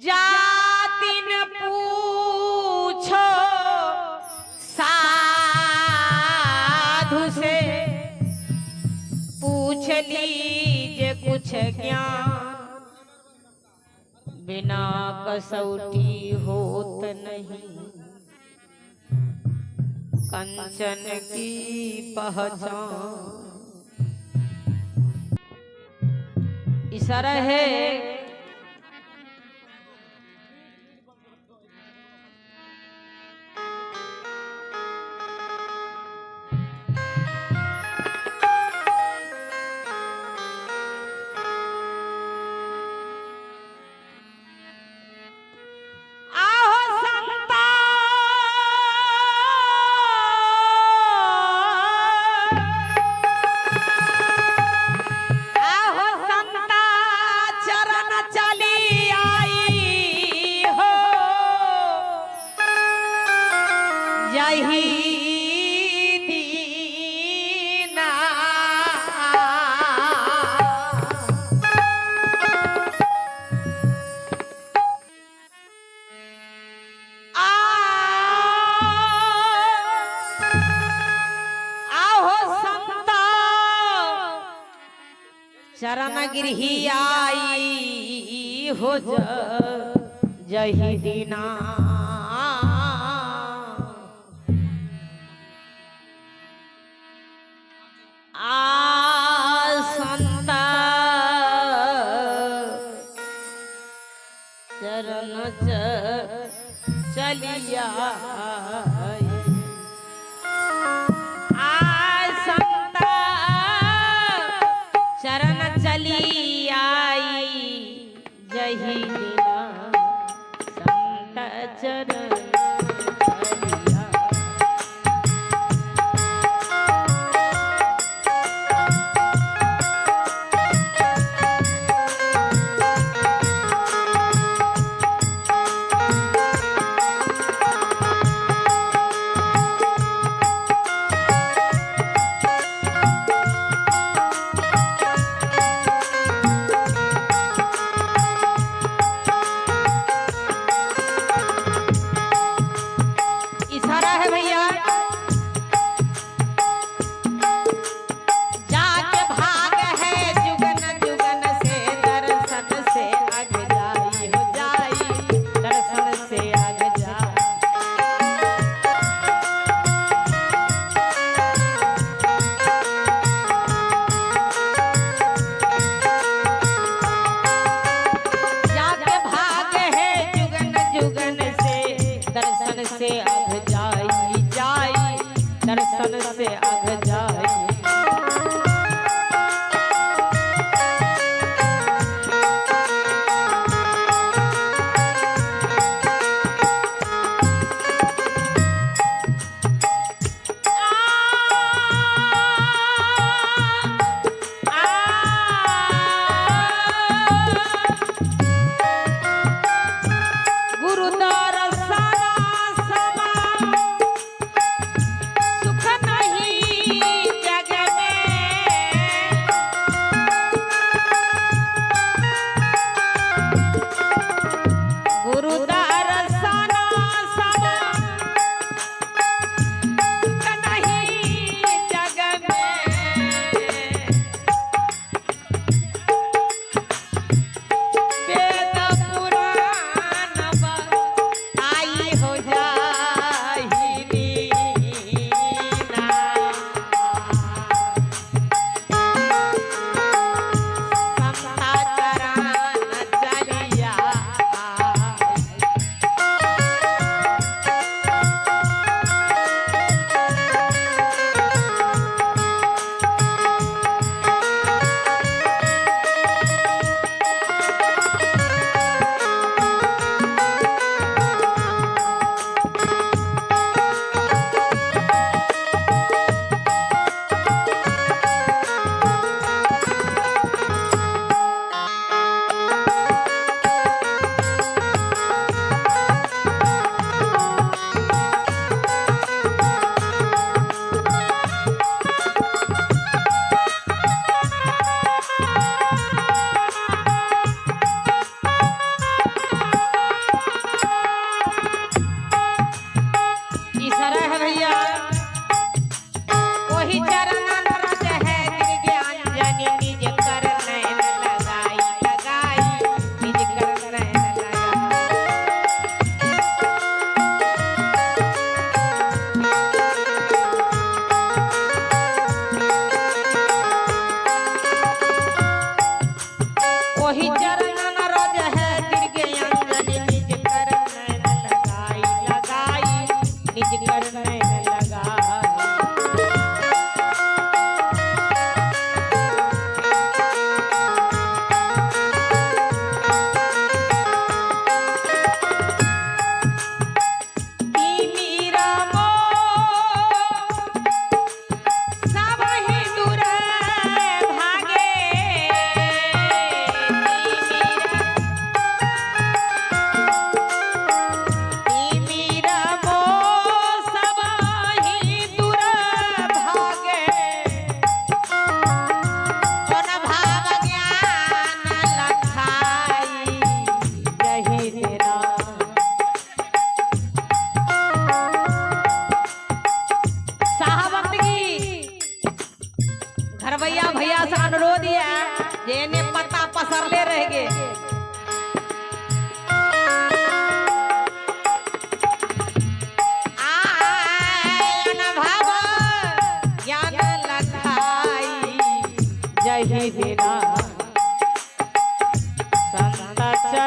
जातिन पूछो साधु से, पूछ लीजिए कुछ ज्ञान, बिना कसौटी होत नहीं कंचन की पहचान। इशारा है चरण गिरही आई हो जही दीना। संता चरण चलिया संता चरण चली आई जही दिना संत चरण चलिया।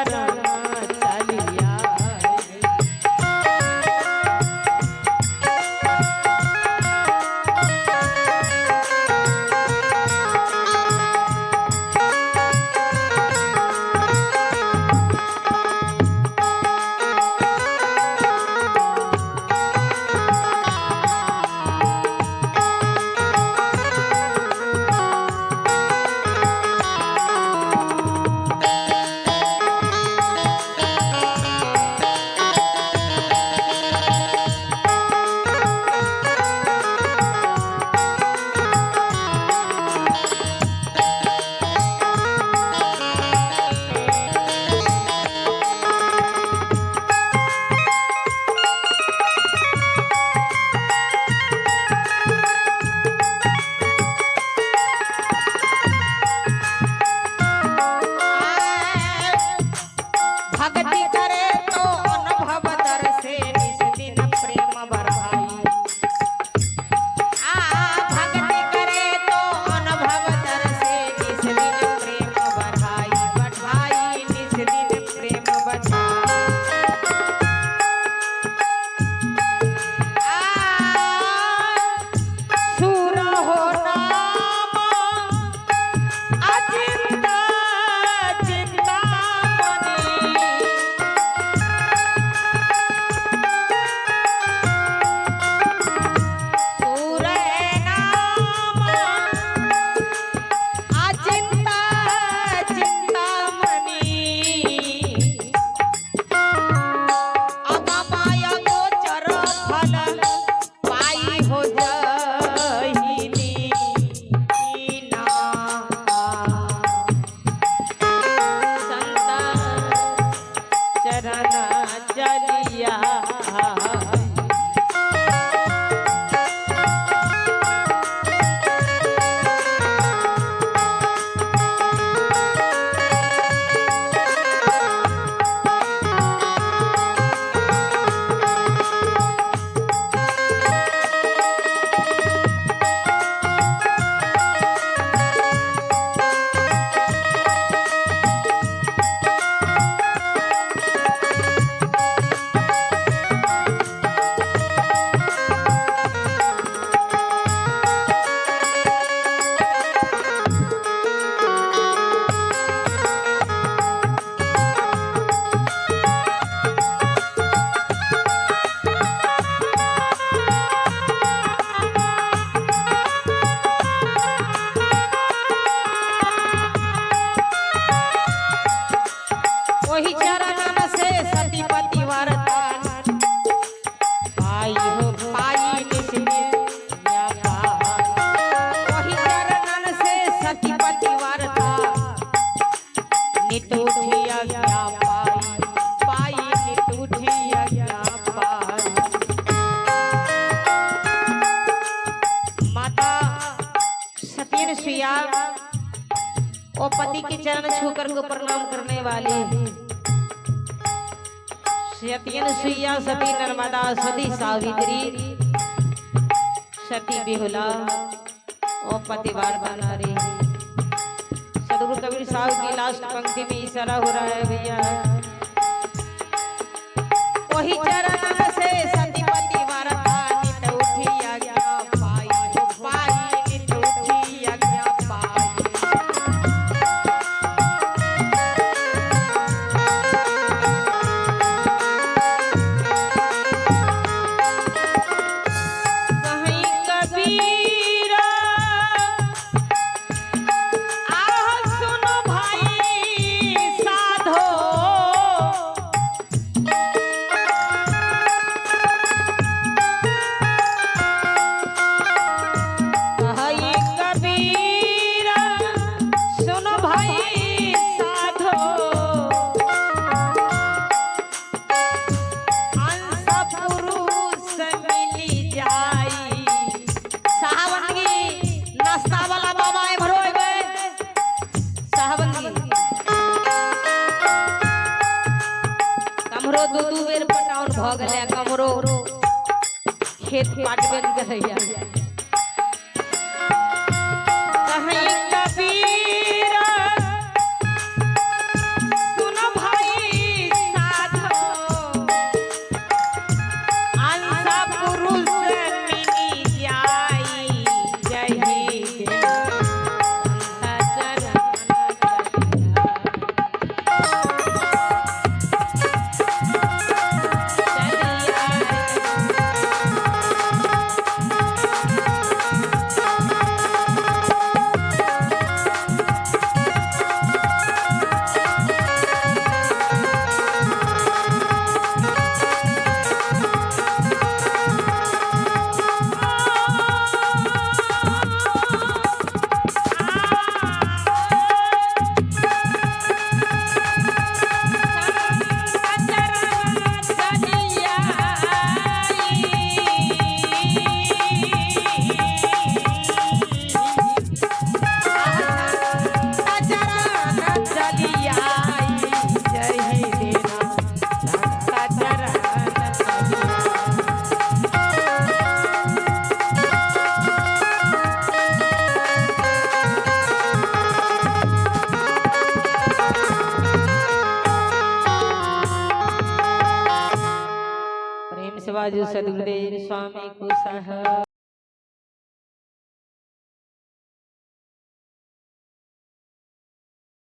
चरण चलिया भक्ति करे तो अनुभव दर से निस दिन प्रेम बढ़ाई भक्ति करे तो अनुभव दर से निस दिन प्रेम बढ़ाई निस दिन प्रेम बढ़ाई सुर हो नाम अचिंता चिंता वही चरणन से सती पति वरदान पाई हो पाई निस्मिया वही चरणन से सती पति वरदान नित उठिया ज्ञा पाई नित उठिया ज्ञा पाई माता सती अनुसुईया वो पति के चरण छूकर को प्रणाम करने वाली सती अनुसुईया सती नर्मदा सती सावित्री सती बिहुला और पतिवार बना रही। सदगुरु कबीर साहब की लास्ट पंक्ति में इशारा हो रहा है भैया वही चरण से सती पति वरदान नित उठिया ज्ञा पाई नित उठिया ज्ञा पाई दू बेर पटाउन भ गेलै कमरो खेत पाटबे नहीं करैया कहीं कबीर सुन भाई इस बाजू सदगुरुदेव स्वामी कुशा है।